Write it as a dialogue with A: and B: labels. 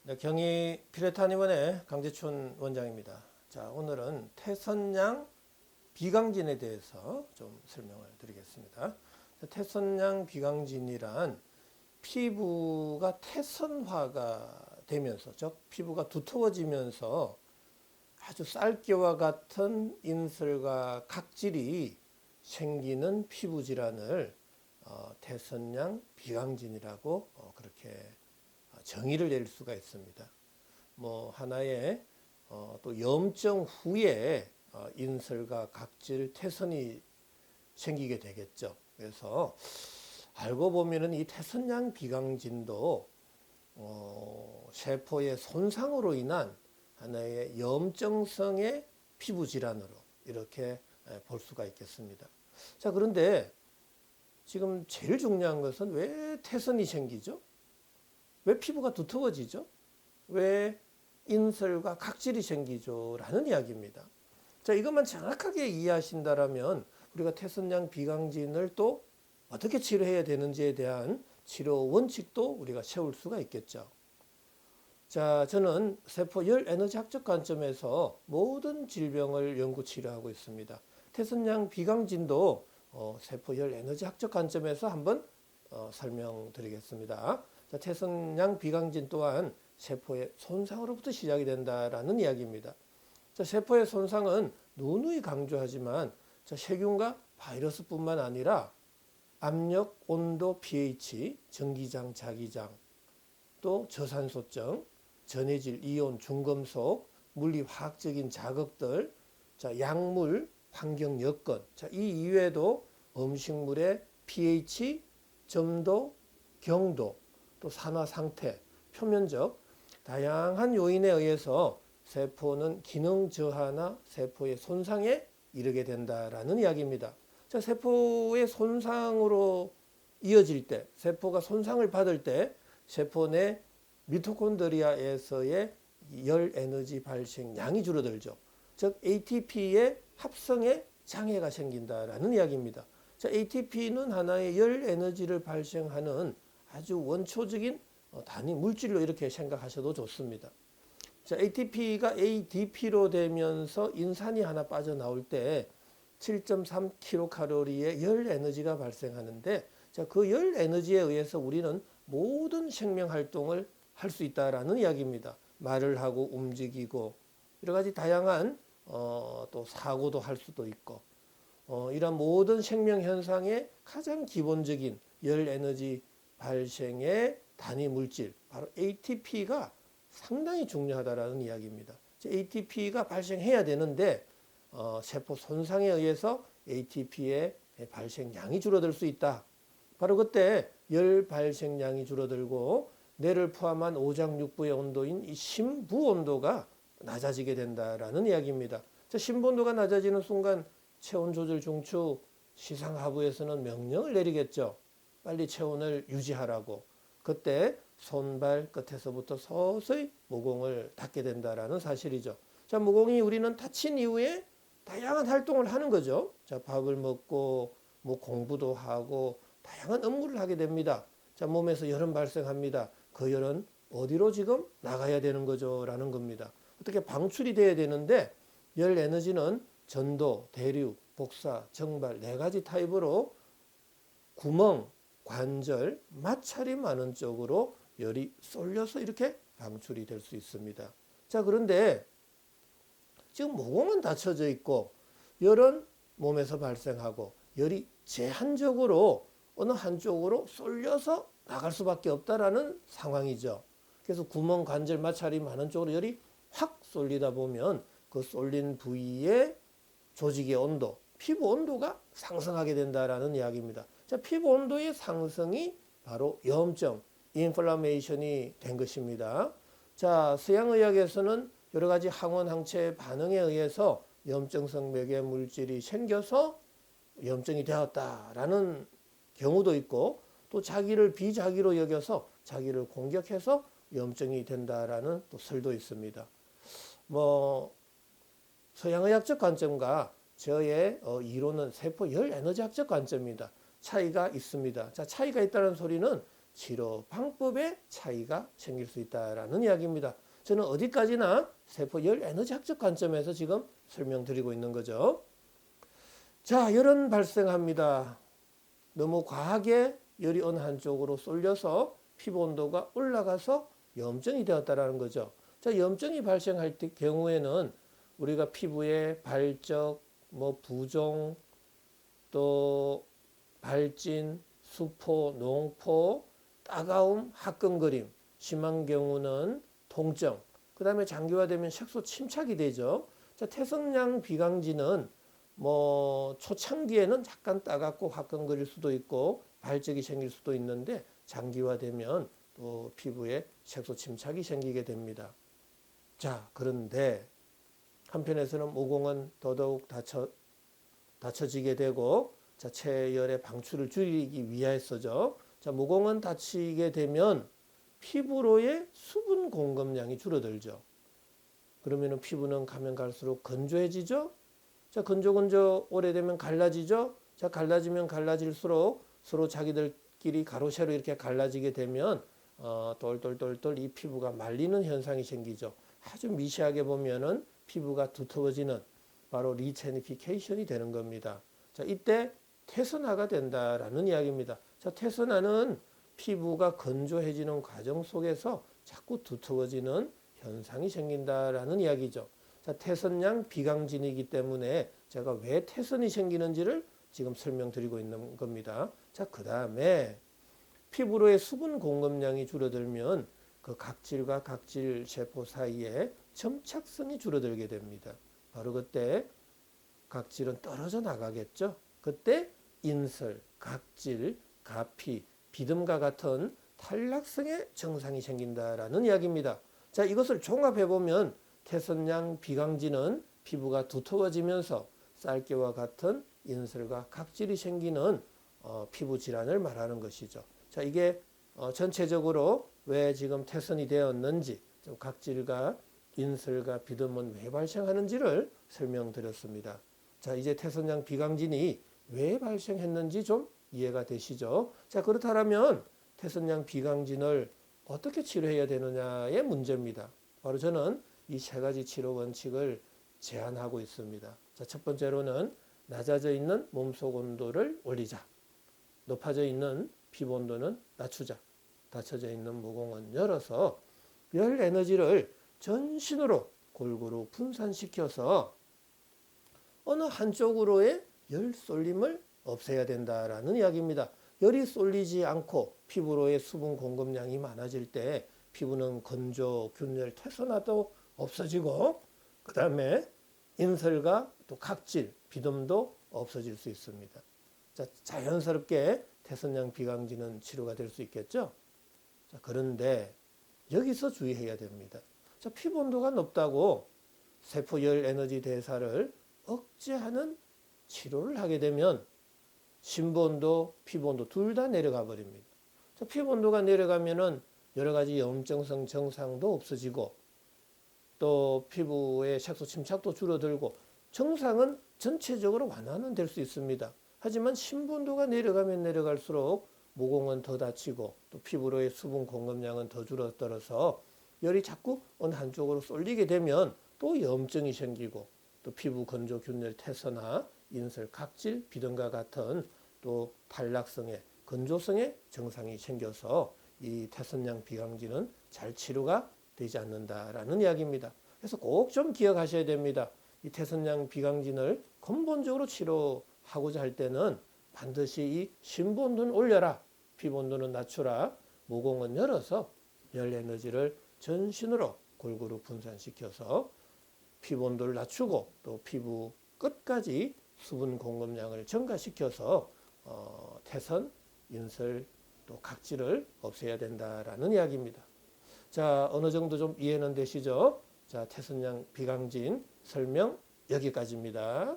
A: 네, 경희 피레타니원의 강재춘 원장입니다. 자, 오늘은 태선양 비강진에 대해서 좀 설명을 드리겠습니다. 태선양 비강진이란 피부가 태선화가 되면서, 즉 피부가 두터워지면서 아주 쌀기와 같은 인설과 각질이 생기는 피부 질환을 태선양 비강진이라고 그렇게 정의를 내릴 수가 있습니다. 뭐 하나의 또 염증 후에 인설과 각질 태선이 생기게 되겠죠. 그래서 알고 보면은 이 태선양 비강진도 세포의 손상으로 인한 하나의 염증성의 피부 질환으로 이렇게 볼 수가 있겠습니다. 자, 그런데 지금 제일 중요한 것은 왜 태선이 생기죠? 왜 피부가 두터워지죠? 왜 인설과 각질이 생기죠? 라는 이야기입니다. 자, 이것만 정확하게 이해하신다면 우리가 태선양 비강진을 또 어떻게 치료해야 되는지에 대한 치료 원칙도 우리가 세울 수가 있겠죠. 자, 저는 세포 열 에너지 학적 관점에서 모든 질병을 연구 치료하고 있습니다. 태선양 비강진도 세포 열 에너지 학적 관점에서 한번 설명드리겠습니다. 자, 태선양 비강진 또한 세포의 손상으로부터 시작이 된다라는 이야기입니다. 자, 세포의 손상은 누누이 강조하지만 자, 세균과 바이러스뿐만 아니라 압력, 온도, pH, 전기장, 자기장, 또 저산소증, 전해질, 이온, 중금속, 물리화학적인 자극들, 자, 약물, 환경 여건, 자, 이 이외에도 음식물의 pH, 점도, 경도, 또 산화 상태, 표면적 다양한 요인에 의해서 세포는 기능 저하나 세포의 손상에 이르게 된다라는 이야기입니다. 자, 세포의 손상으로 이어질 때, 세포가 손상을 받을 때 세포 내 미토콘드리아에서의 열 에너지 발생량이 줄어들죠. 즉 ATP의 합성에 장애가 생긴다라는 이야기입니다. 자, ATP는 하나의 열 에너지를 발생하는 아주 원초적인 단위 물질로 이렇게 생각하셔도 좋습니다. 자, ATP가 ADP로 되면서 인산이 하나 빠져나올 때 7.3kcal의 열 에너지가 발생하는데, 자, 그 열 에너지에 의해서 우리는 모든 생명 활동을 할 수 있다라는 이야기입니다. 말을 하고 움직이고 여러 가지 다양한 또 사고도 할 수도 있고 이런 모든 생명 현상의 가장 기본적인 열 에너지 발생의 단위 물질 바로 ATP가 상당히 중요하다라는 이야기입니다. ATP가 발생해야 되는데 세포 손상에 의해서 ATP의 발생량이 줄어들 수 있다. 바로 그때 열 발생량이 줄어들고 뇌를 포함한 오장육부의 온도인 이 심부 온도가 낮아지게 된다라는 이야기입니다. 자, 심부 온도가 낮아지는 순간 체온 조절 중추 시상하부에서는 명령을 내리겠죠. 빨리 체온을 유지하라고. 그때 손발 끝에서부터 서서히 모공을 닫게 된다라는 사실이죠. 자, 모공이 우리는 다친 이후에 다양한 활동을 하는 거죠. 자, 밥을 먹고 뭐 공부도 하고 다양한 업무를 하게 됩니다. 자, 몸에서 열은 발생합니다. 그 열은 어디로 지금 나가야 되는 거죠? 라는 겁니다. 어떻게 방출이 돼야 되는데 열 에너지는 전도, 대류, 복사, 정발 네 가지 타입으로 구멍, 관절, 마찰이 많은 쪽으로 열이 쏠려서 이렇게 방출이 될 수 있습니다. 자, 그런데 지금 모공은 닫혀져 있고 열은 몸에서 발생하고 열이 제한적으로 어느 한쪽으로 쏠려서 나갈 수밖에 없다라는 상황이죠. 그래서 구멍, 관절, 마찰이 많은 쪽으로 열이 확 쏠리다 보면 그 쏠린 부위의 조직의 온도, 피부 온도가 상승하게 된다라는 이야기입니다. 자, 피부 온도의 상승이 바로 염증, 인플라메이션이 된 것입니다. 자, 서양의학에서는 여러 가지 항원, 항체 반응에 의해서 염증성 매개 물질이 생겨서 염증이 되었다라는 경우도 있고 또 자기를 비자기로 여겨서 자기를 공격해서 염증이 된다라는 또 설도 있습니다. 뭐 서양의학적 관점과 저의 이론은 세포 열 에너지학적 관점입니다. 차이가 있습니다. 자, 차이가 있다는 소리는 치료 방법의 차이가 생길 수 있다라는 이야기입니다. 저는 어디까지나 세포 열 에너지학적 관점에서 지금 설명드리고 있는 거죠. 자, 열은 발생합니다. 너무 과하게 열이 어느 한쪽으로 쏠려서 피부 온도가 올라가서 염증이 되었다라는 거죠. 자, 염증이 발생할 때 경우에는 우리가 피부에 발적, 부종, 또 발진, 수포, 농포, 따가움, 화끈거림, 심한 경우는 통증, 그 다음에 장기화되면 색소 침착이 되죠. 자, 태성양 비강진은 초창기에는 약간 따갑고 화끈거릴 수도 있고 발적이 생길 수도 있는데 장기화되면 또 피부에 색소 침착이 생기게 됩니다. 자, 그런데 한편에서는 모공은 더더욱 닫혀지게 되고, 자, 체열의 방출을 줄이기 위해서죠. 자, 모공은 닫히게 되면 피부로의 수분 공급량이 줄어들죠. 그러면은 피부는 가면 갈수록 건조해지죠. 자, 건조 오래되면 갈라지죠. 자, 갈라지면 갈라질수록 서로 자기들끼리 가로 세로 이렇게 갈라지게 되면 똘똘똘똘 이 피부가 말리는 현상이 생기죠. 아주 미세하게 보면은 피부가 두터워지는 바로 리체니피케이션이 되는 겁니다. 자, 이때 태선화가 된다라는 이야기입니다. 자, 태선화는 피부가 건조해지는 과정 속에서 자꾸 두터워지는 현상이 생긴다라는 이야기죠. 자, 태선양 비강진이기 때문에 제가 왜 태선이 생기는지를 지금 설명드리고 있는 겁니다. 자, 그 다음에 피부로의 수분 공급량이 줄어들면 그 각질과 각질 세포 사이에 점착성이 줄어들게 됩니다. 바로 그때 각질은 떨어져 나가겠죠. 그때 인설, 각질, 가피, 비듬과 같은 탈락성의 증상이 생긴다라는 이야기입니다. 자, 이것을 종합해보면 태선양 비강진은 피부가 두터워지면서 쌀개와 같은 인설과 각질이 생기는 피부 질환을 말하는 것이죠. 자, 이게 전체적으로 왜 지금 태선이 되었는지, 각질과 인설과 비듬은 왜 발생하는지를 설명드렸습니다. 자, 이제 태선양 비강진이 왜 발생했는지 좀 이해가 되시죠? 자, 그렇다면 태선양 비강진을 어떻게 치료해야 되느냐의 문제입니다. 바로 저는 이 세 가지 치료 원칙을 제안하고 있습니다. 자, 첫 번째로는 낮아져 있는 몸속 온도를 올리자. 높아져 있는 피부 온도는 낮추자. 닫혀져 있는 모공은 열어서 열 에너지를 전신으로 골고루 분산시켜서 어느 한쪽으로의 열 쏠림을 없애야 된다라는 이야기입니다. 열이 쏠리지 않고 피부로의 수분 공급량이 많아질 때 피부는 건조, 균열, 태선화도 없어지고, 그 다음에 인설과 또 각질, 비듬도 없어질 수 있습니다. 자, 자연스럽게 태선양 비강진은 치료가 될 수 있겠죠. 자, 그런데 여기서 주의해야 됩니다. 자, 피부 온도가 높다고 세포 열 에너지 대사를 억제하는 치료를 하게 되면 심부 온도, 피부 온도 둘 다 내려가 버립니다. 자, 피부 온도가 내려가면은 여러 가지 염증성 증상도 없어지고 또 피부의 색소 침착도 줄어들고 증상은 전체적으로 완화는 될 수 있습니다. 하지만 심부 온도가 내려가면 내려갈수록 모공은 더 닫히고 또 피부로의 수분 공급량은 더 줄어들어서 열이 자꾸 어느 한쪽으로 쏠리게 되면 또 염증이 생기고 또 피부 건조, 균열, 태선화, 인설, 각질, 비듬과 같은 또 탈락성의 건조성의 증상이 생겨서 이 태선양 비강진은 잘 치료가 되지 않는다라는 이야기입니다. 그래서 꼭 좀 기억하셔야 됩니다. 이 태선양 비강진을 근본적으로 치료하고자 할 때는 반드시 이 심부 온도는 올려라, 피부 온도는 낮추라, 모공은 열어서 열 에너지를 전신으로 골고루 분산시켜서 피부 온도를 낮추고 또 피부 끝까지 수분 공급량을 증가시켜서 태선, 인설, 또 각질을 없애야 된다라는 이야기입니다. 자, 어느 정도 좀 이해는 되시죠? 자, 태선양 비강진 설명 여기까지입니다.